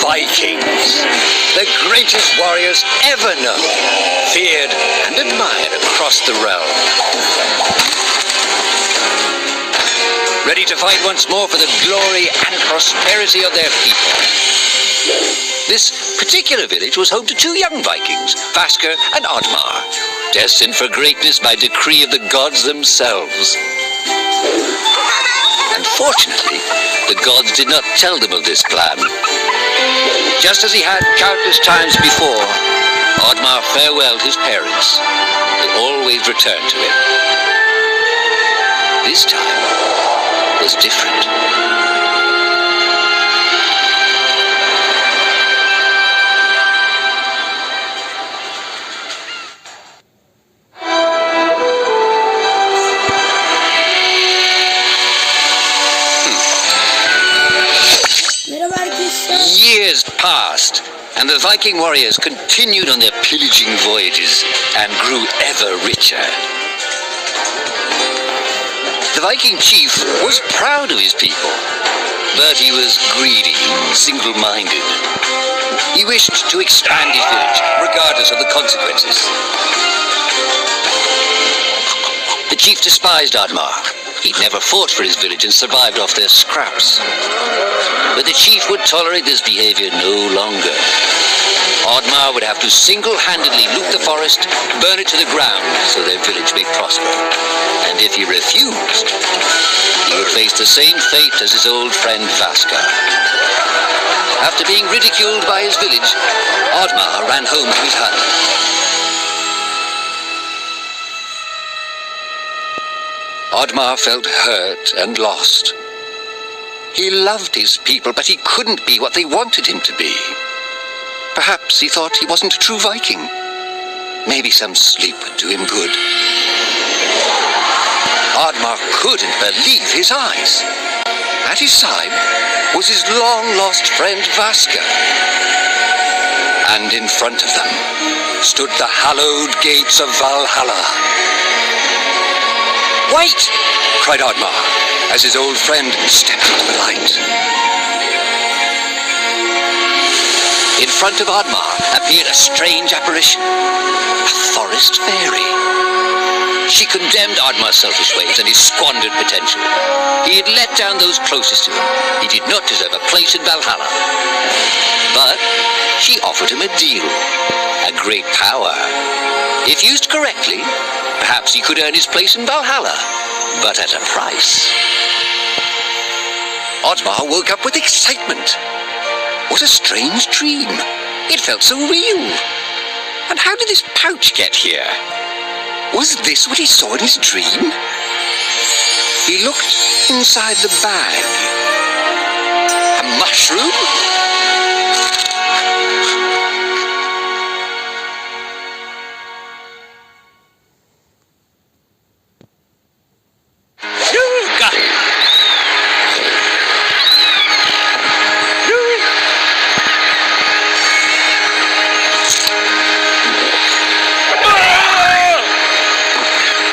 Vikings, the greatest warriors ever known, feared and admired across the realm. Ready to fight once more for the glory and prosperity of their people. This particular village was home to two young Vikings, Vasker and Oddmar, destined for greatness by decree of the gods themselves. Unfortunately, the gods did not tell them of this plan. Just as he had countless times before, Oddmar farewelled his parents. They always returned to him. This time was different. Years passed, and the Viking warriors continued on their pillaging voyages and grew ever richer. The Viking chief was proud of his people, but he was greedy, single-minded. He wished to expand his village, regardless of the consequences. The chief despised Oddmar. He'd never fought for his village and survived off their scraps. But the chief would tolerate this behavior no longer. Oddmar would have to single-handedly loot the forest, burn it to the ground so their village may prosper. And if he refused, he would face the same fate as his old friend Vasker. After being ridiculed by his village, Oddmar ran home to his hut. Oddmar felt hurt and lost. He loved his people, but he couldn't be what they wanted him to be. Perhaps he thought he wasn't a true Viking. Maybe some sleep would do him good. Oddmar couldn't believe his eyes. At his side was his long-lost friend Vasker. And in front of them stood the hallowed gates of Valhalla. "Wait!" cried Oddmar, as his old friend stepped into the light. In front of Oddmar appeared a strange apparition, a forest fairy. She condemned Oddmar's selfish ways and his squandered potential. He had let down those closest to him. He did not deserve a place in Valhalla. But she offered him a deal, a great power. If used correctly, perhaps he could earn his place in Valhalla, but at a price. Oddmar woke up with excitement. What a strange dream. It felt so real. And how did this pouch get here? Was this what he saw in his dream? He looked inside the bag. A mushroom?